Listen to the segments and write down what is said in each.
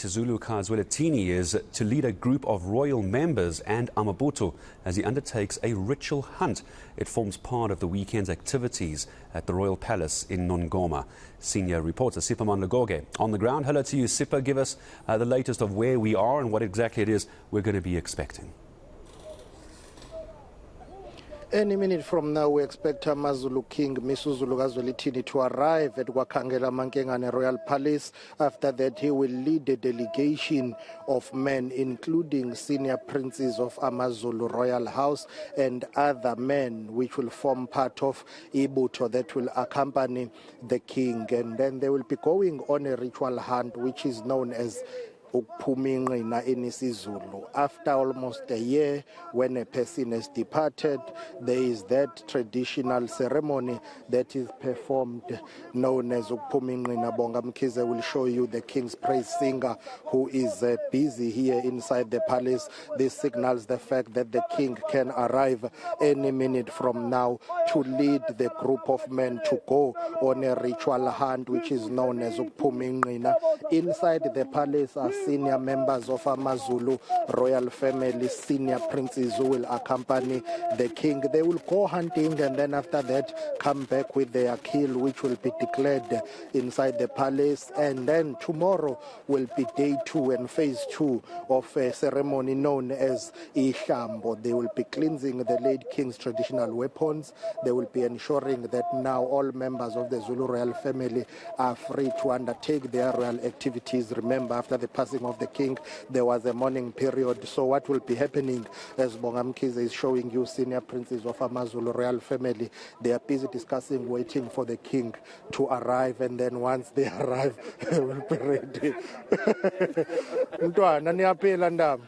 Misuzulu Zwelithini is to lead a group of royal members and amabutho as he undertakes a ritual hunt. It forms part of the weekend's activities at the Royal Palace in Nongoma. Senior reporter Siphamandla Goge on the ground. Hello to you, Sipha. Give us the latest of where we are and what exactly it is we're going to be expecting. Any minute from now, we expect AmaZulu King Misuzulu Zwelithini to arrive at Kwa Khangelamankengane Royal Palace. After that, he will lead a delegation of men, including senior princes of AmaZulu Royal House and other men, which will form part of amabutho that will accompany the king. And then they will be going on a ritual hunt, which is known as eNCA. After almost a year, when a person has departed, there is that traditional ceremony that is performed known as Bongamkize. Will show you the king's praise singer who is busy here inside the palace. This signals the fact that the king can arrive any minute from now to lead the group of men to go on a ritual hunt, which is known as Inside the palace are senior members of AmaZulu royal family, senior princes who will accompany the king. They will go hunting and then after that come back with their kill, which will be declared inside the palace. And then tomorrow will be day 2 and phase 2 of a ceremony known as Ihlambo. They will be cleansing the late king's traditional weapons. They will be ensuring that now all members of the Zulu royal family are free to undertake their royal activities. Remember, after the passing of the king, there was a mourning period. So what will be happening, as Bongamkize is showing you, senior princes of AmaZulu royal family, they are busy discussing, waiting for the king to arrive, and then once they arrive, they will be ready. Mntwana niyaphila ndaba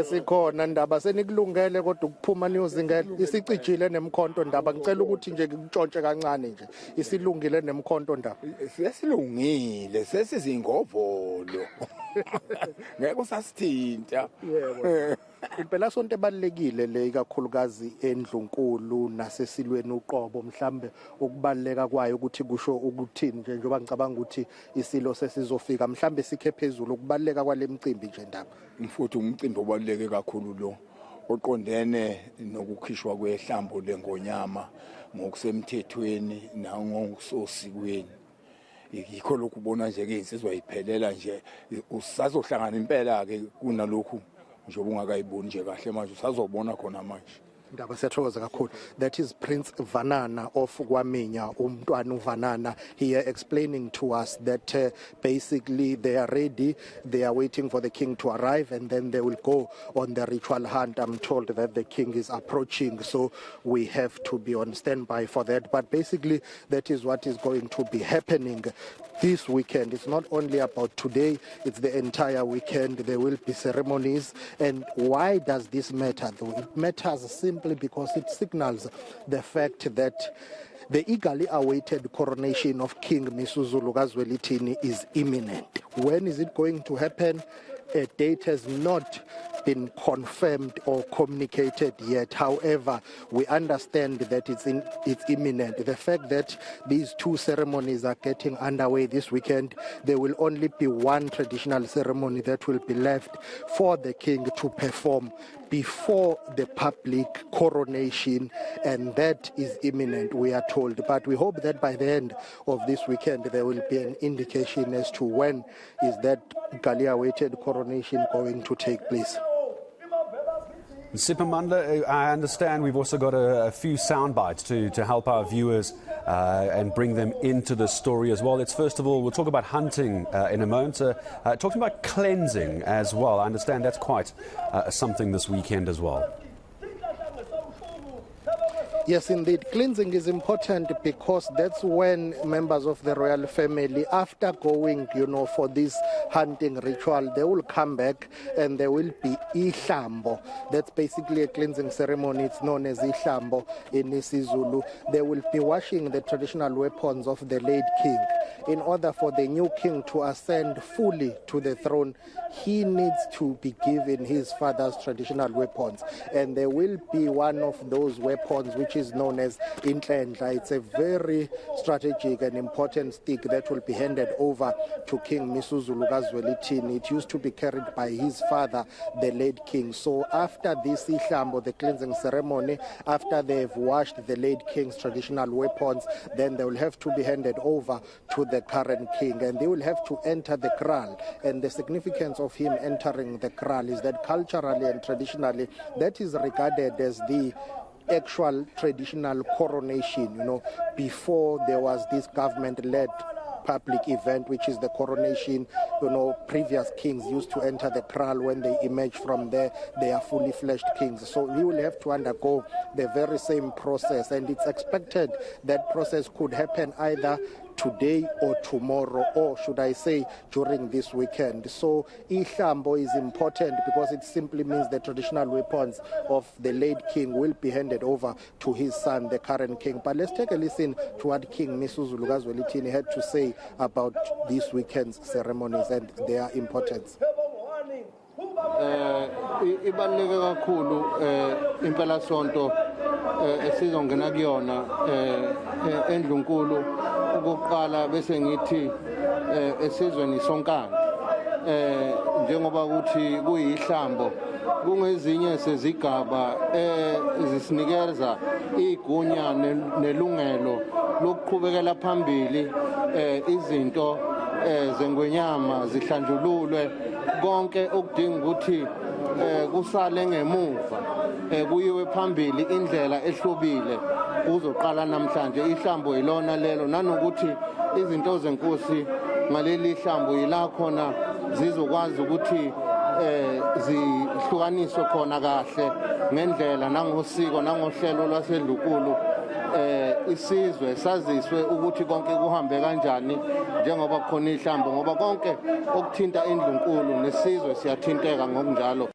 sikhona ndaba senikulungele kodwa ukuphuma niyozingela isicijile nemkhonto ndaba ngicela ukuthi nje ngitshontshe kancane nje isilungile nemkhonto ndaba sesilungile sesizingovolo ngeke usasithinta yebo impela sonto ebalekile le ikakhulukazi endlunkulu nasesilweni uqobo mhlambe ukubaleka kwayo ukuthi kusho ukuthini nje njoba ngicabanga ukuthi isilo sesizofika mhlambe sikhe phezulu ukubaleka kwale mcimbi nje ndaba mfuthu umcimbi obaleke kakhulu lo oqondene nokukhishwa kwehlambo lengonyama ngokusemthethweni nangokusosikweni yikho lokhu ubona nje ke insizwa iphelela nje usazohlangana impela ke kunalokhu njengoba ungakayiboni nje kahle manje usazobona khona manje ndaba siyathokoza kakhulu. That is Prince Vanana of Kwaminya, umntwana uVanana, here explaining to us that basically they are ready, they are waiting for the king to arrive, and then they will go on the ritual hunt. I'm told that the king is approaching, so we have to be on standby for that. But basically that is what is going to be happening this weekend. It's not only about today, it's the entire weekend. There will be ceremonies. And why does this matter though? It matters simply because it signals the fact that the eagerly awaited coronation of King Misuzulu Zwelithini is imminent. When is it going to happen? A date has not been confirmed or communicated yet. However, we understand that it's imminent. The fact that these 2 ceremonies are getting underway this weekend, there will only be one traditional ceremony that will be left for the king to perform before the public coronation, and that is imminent, we are told. But we hope that by the end of this weekend there will be an indication as to when is that eagerly awaited coronation going to take place. Siphamandla, I understand we've also got a few sound bites to help our viewers and bring them into the story as well. Let's first of all, we'll talk about hunting in a moment, talking about cleansing as well. I understand that's quite something this weekend as well. Yes, indeed. Cleansing is important because that's when members of the royal family, after going, for this hunting ritual, they will come back and there will be Ihlambo. That's basically a cleansing ceremony. It's known as Ihlambo in Misuzulu. They will be washing the traditional weapons of the late king. In order for the new king to ascend fully to the throne, he needs to be given his father's traditional weapons. And there will be one of those weapons which which is known as eNCA. It's a very strategic and important stick that will be handed over to King Misuzulu Zwelithini. It used to be carried by his father, the late king. So after this ihlambo, the cleansing ceremony, after they've washed the late king's traditional weapons, then they will have to be handed over to the current king, and they will have to enter the kraal. And the significance of him entering the kraal is that culturally and traditionally, that is regarded as the actual traditional coronation. Before there was this government-led public event, which is the coronation. Previous kings used to enter the kraal. When they emerge from there, they are fully fledged kings. So we will have to undergo the very same process, and it's expected that process could happen either today or tomorrow, or should I say during this weekend. So ihlambo is important because it simply means the traditional weapons of the late king will be handed over to his son, the current king. But let's take a listen to what King Misuzulu Zwelithini had to say about this weekend's ceremonies and their importance. Ibaluleke kakhulu impela sonto esizongena kuyona endlunkulu ukuqala bese ngithi esizweni sonkana njengoba ukuthi kuyihlambo kungezinye sezigaba zisinikeza igunya nelungelo lokuqhubekela phambili izinto zengwenyama zihlanjululwe konke okudinga ukuthi kusale ngemuva kuyiwe phambili indlela ehlobile uzoqala namhlanje ihlambo ilona lelo nanokuthi izinto zenkosi ngaleli hlambo yila khona zizokwazi ukuthi zihlukaniswe khona kahle ngendlela nangosiko nangohlelo lwasedlukulu isizwe saziswe ukuthi konke kuhambe kanjani njengoba khona ihlambo ngoba konke okuthinta endlunkulu nesizwe siyathinteka ngokunjalo.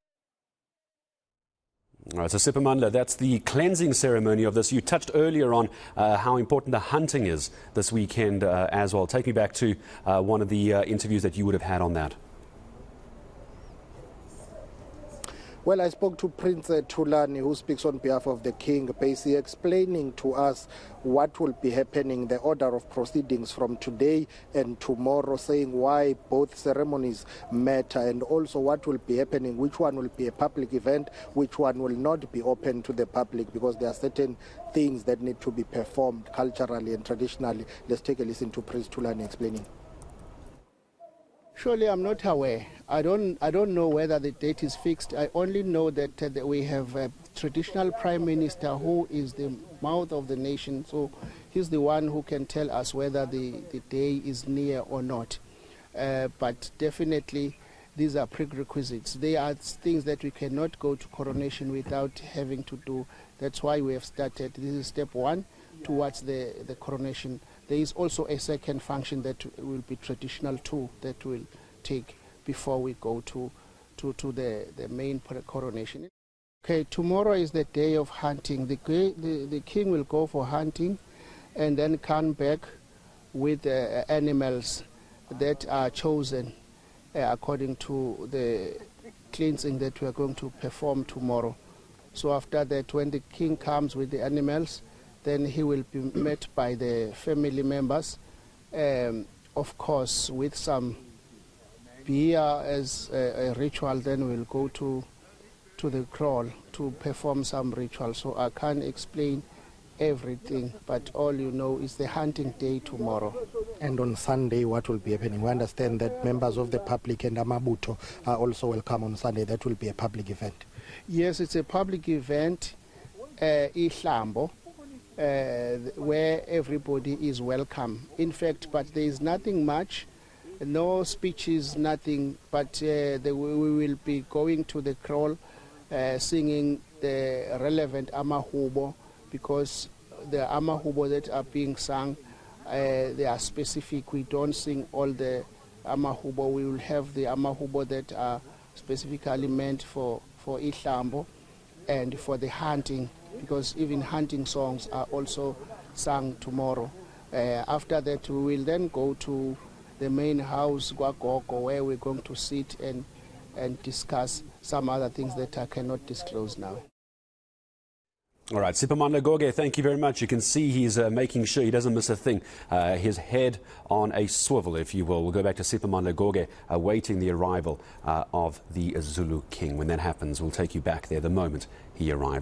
All right, so Siphamandla, that's the cleansing ceremony of this. You touched earlier on how important the hunting is this weekend as well. Take me back to one of the interviews that you would have had on that. Well, I spoke to Prince Tulane, who speaks on behalf of the king, basically explaining to us what will be happening, the order of proceedings from today and tomorrow, saying why both ceremonies matter, and also what will be happening, which one will be a public event, which one will not be open to the public, because there are certain things that need to be performed culturally and traditionally. Let's take a listen to Prince Tulane explaining. Surely I'm not aware. I don't know whether the date is fixed. I only know that we have a traditional prime minister who is the mouth of the nation. So he's the one who can tell us whether the day is near or not. But definitely these are prerequisites. They are things that we cannot go to coronation without having to do. That's why we have started. This is step one towards the coronation. There is also a second function that will be traditional too, that will take before we go to the main coronation. Okay, tomorrow is the day of hunting. The king will go for hunting and then come back with animals that are chosen according to the cleansing that we are going to perform tomorrow. So after that, when the king comes with the animals, then he will be met by the family members, of course with some beer as a ritual. Then we'll go to the kraal to perform some ritual. So I can't explain everything, but all you know is the hunting day tomorrow. And on Sunday, what will be happening? We understand that members of the public and amabutho are also welcome on Sunday. That will be a public event. Yes, it's a public event, ihlambo, where everybody is welcome. In fact, but there is nothing much, no speeches, nothing, but we will be going to the kraal, singing the relevant amahubo, because the amahubo that are being sung, they are specific. We don't sing all the amahubo. We will have the amahubo that are specifically meant for ihlambo and for the hunting, because even hunting songs are also sung tomorrow. After that, we will then go to the main house, Kwa Goge, where we're going to sit and discuss some other things that I cannot disclose now. All right, Siphamandla Goge, thank you very much. You can see he's making sure he doesn't miss a thing. His head on a swivel, if you will. We'll go back to Siphamandla Goge, awaiting the arrival of the Zulu King. When that happens, we'll take you back there the moment he arrives.